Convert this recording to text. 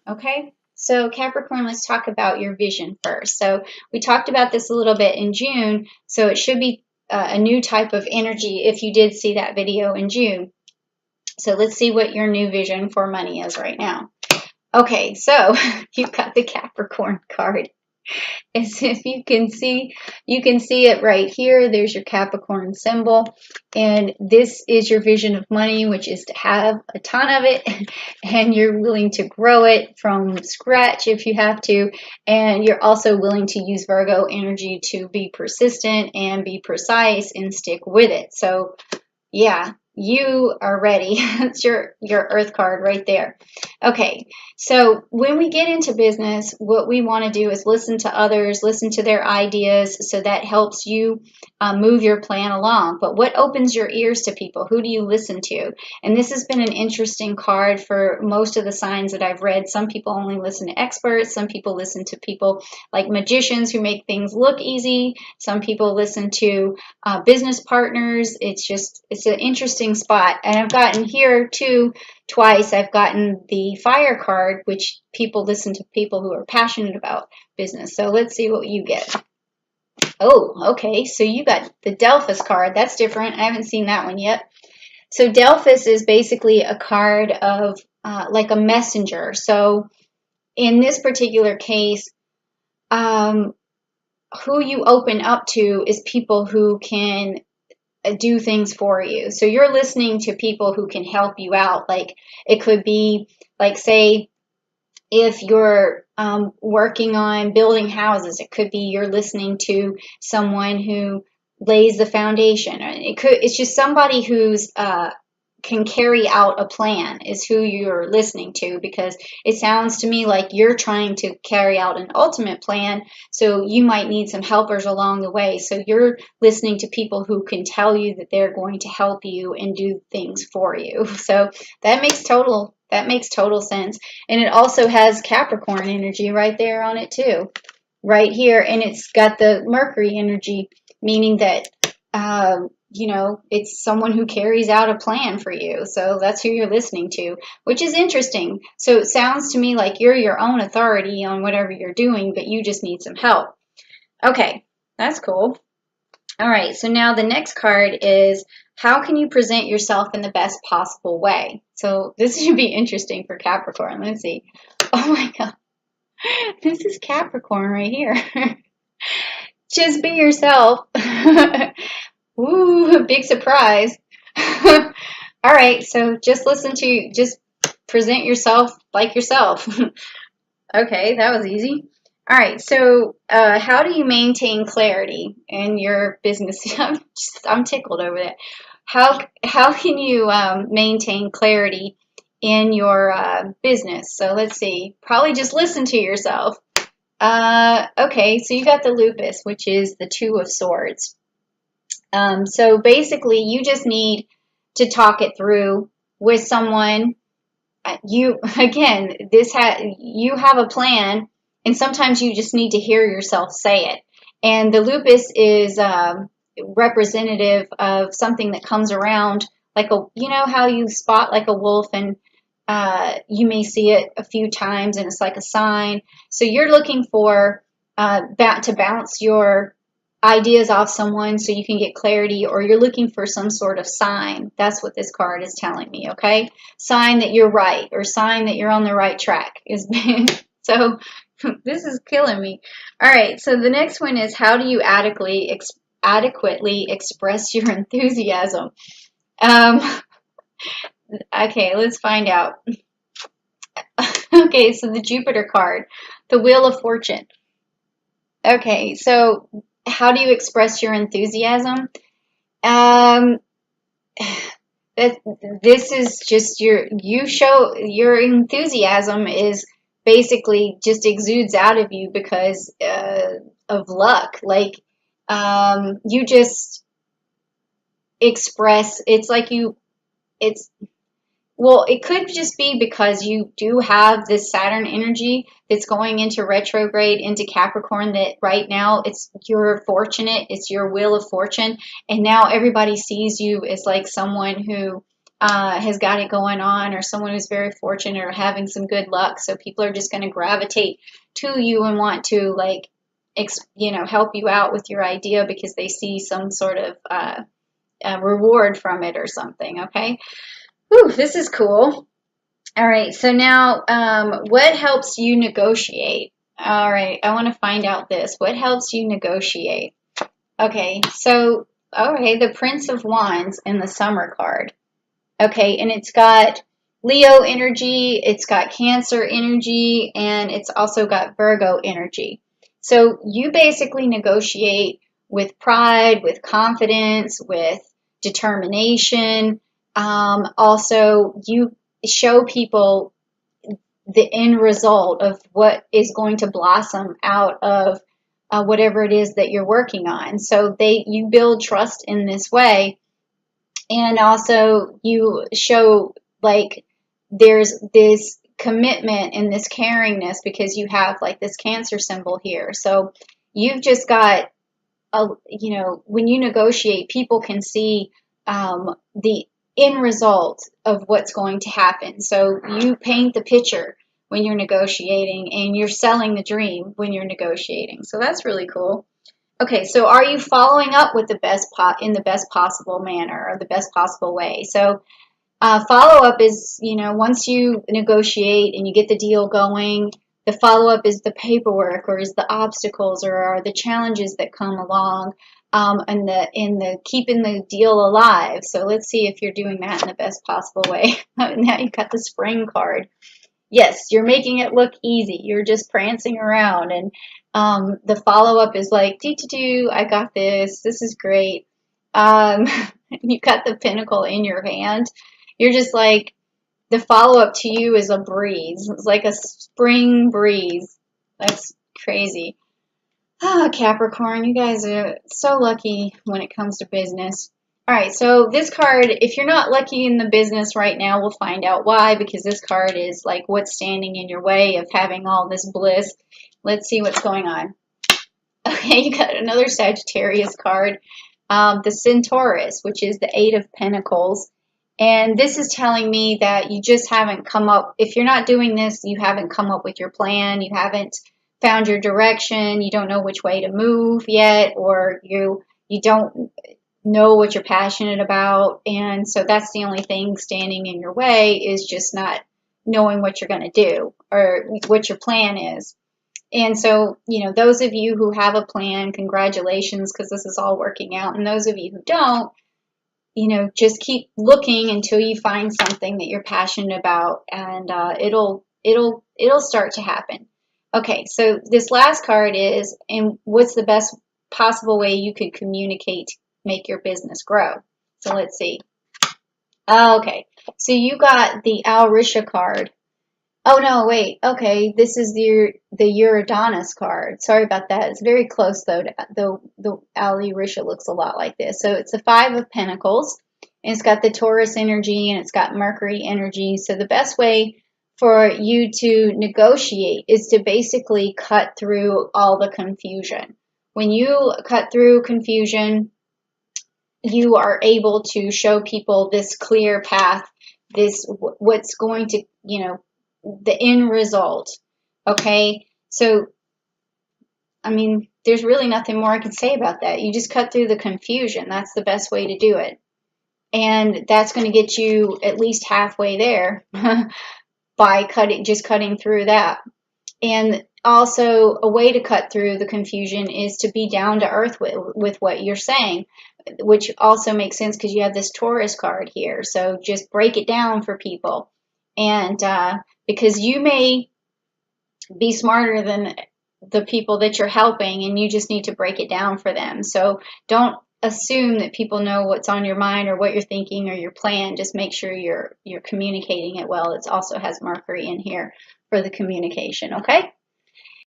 Okay, so Capricorn, let's talk about your vision first. So we talked about this a little bit in June, so it should be a new type of energy if you did see that video in June. So let's see what your new vision for money is right now. Okay, so you've got the Capricorn card. As if you can see it right here. There's your Capricorn symbol. And this is your vision of money, which is to have a ton of it. And you're willing to grow it from scratch if you have to. And you're also willing to use Virgo energy to be persistent and be precise and stick with it. So yeah, you are ready. That's your Earth card right there. Okay, so when we get into business, what we want to do is listen to others, listen to their ideas, so that helps you move your plan along. But what opens your ears to people? Who do you listen to? And this has been an interesting card for most of the signs that I've read. Some people only listen to experts. Some people listen to people like magicians who make things look easy. Some people listen to business partners. It's an interesting spot. And I've gotten here too twice. I've gotten the fire card, which people listen to people who are passionate about business. So let's see what you get. Oh, okay. So you got the Delphus card. That's different. I haven't seen that one yet. So Delphus is basically a card of like a messenger. So in this particular case, who you open up to is people who can do things for you. So you're listening to people who can help you out. Like it could be like, say, if you're working on building houses, it could be you're listening to someone who lays the foundation. It's just somebody who's can carry out a plan is who you're listening to, because it sounds to me like you're trying to carry out an ultimate plan, so you might need some helpers along the way. So you're listening to people who can tell you that they're going to help you and do things for you. So that makes total sense. And it also has Capricorn energy right there on it too, right here. And it's got the Mercury energy, meaning that it's someone who carries out a plan for you. So that's who you're listening to, which is interesting. So it sounds to me like you're your own authority on whatever you're doing, but you just need some help. Okay, that's cool. All right, so now the next card is, how can you present yourself in the best possible way? So this should be interesting for Capricorn. Let's see. Oh my God. This is Capricorn right here. Just be yourself. Ooh, big surprise. All right, so just present yourself like yourself. Okay, that was easy. All right, so how do you maintain clarity in your business? I'm tickled over that. How can you maintain clarity in your business? So let's see. Probably just listen to yourself. Okay, so you got the lupus, which is the Two of Swords. So basically, you just need to talk it through with someone. You have a plan, and sometimes you just need to hear yourself say it. And the lupus is representative of something that comes around, like how you spot like a wolf, and you may see it a few times, and it's like a sign. So you're looking for to bounce your ideas off someone so you can get clarity, or you're looking for some sort of sign. That's what this card is telling me, okay? Sign that you're right, or sign that you're on the right track. So this is killing me. All right, so the next one is, how do you adequately express your enthusiasm? Okay, let's find out. Okay, so the Jupiter card, the Wheel of Fortune. Okay, so how do you express your enthusiasm? This is just your enthusiasm is basically just exudes out of you because of luck. Like you just express. Well, it could just be because you do have this Saturn energy that's going into retrograde into Capricorn, that right now you're fortunate, it's your wheel of fortune, and now everybody sees you as like someone who has got it going on, or someone who's very fortunate or having some good luck. So people are just going to gravitate to you and want to like, help you out with your idea because they see some sort of reward from it or something. Okay. Whew, this is cool. All right. So now, what helps you negotiate? All right. I want to find out this. What helps you negotiate? Okay. So, all right. The Prince of Wands in the Summer card. Okay, and it's got Leo energy, it's got Cancer energy, and it's also got Virgo energy. So you basically negotiate with pride, with confidence, with determination. Also, you show people the end result of what is going to blossom out of whatever it is that you're working on. So you build trust in this way, and also you show like there's this commitment and this caringness because you have like this Cancer symbol here. So you've just got when you negotiate, people can see the end result of what's going to happen. So you paint the picture when you're negotiating, and you're selling the dream when you're negotiating. So that's really cool. Okay, so are you following up with in the best possible manner or the best possible way? So follow up is, once you negotiate and you get the deal going, the follow up is the paperwork, or is the obstacles, or are the challenges that come along, and the keeping the deal alive. So let's see if you're doing that in the best possible way. Now you've got the Spring card. Yes, you're making it look easy. You're just prancing around, and the follow up is like, do, I got this. This is great. You got the Pentacle in your hand. You're just like, the follow up to you is a breeze. It's like a spring breeze. That's crazy. Ah, Capricorn, you guys are so lucky when it comes to business. All right, so this card, if you're not lucky in the business right now, we'll find out why, because this card is like what's standing in your way of having all this bliss. Let's see what's going on. Okay, you got another Sagittarius card, the Centaurus, which is the Eight of Pentacles. And this is telling me that you just haven't come up, if you're not doing this, you haven't come up with your plan, you haven't found your direction, you don't know which way to move yet, or you don't know what you're passionate about. And so that's the only thing standing in your way, is just not knowing what you're going to do or what your plan is. And so, those of you who have a plan, congratulations, because this is all working out. And those of you who don't, just keep looking until you find something that you're passionate about, and it'll start to happen. Okay, so this last card is, and what's the best possible way you could communicate to make your business grow? So let's see. Okay, so you got the Alrisha card. Oh no, wait. Okay, this is the Uranus card. Sorry about that. It's very close though. The Alrisha looks a lot like this. So it's the Five of Pentacles, and it's got the Taurus energy, and it's got Mercury energy. So the best way for you to negotiate is to basically cut through all the confusion. When you cut through confusion, you are able to show people this clear path, this what's going to, the end result. Okay, so I mean, there's really nothing more I can say about that. You just cut through the confusion. That's the best way to do it, and that's going to get you at least halfway there by cutting through that. And also, a way to cut through the confusion is to be down to earth with what you're saying, which also makes sense because you have this Taurus card here. So just break it down for people, and because you may be smarter than the people that you're helping, and you just need to break it down for them. So don't assume that people know what's on your mind or what you're thinking or your plan. Just make sure you're communicating it well. It also has Mercury in here for the communication, okay?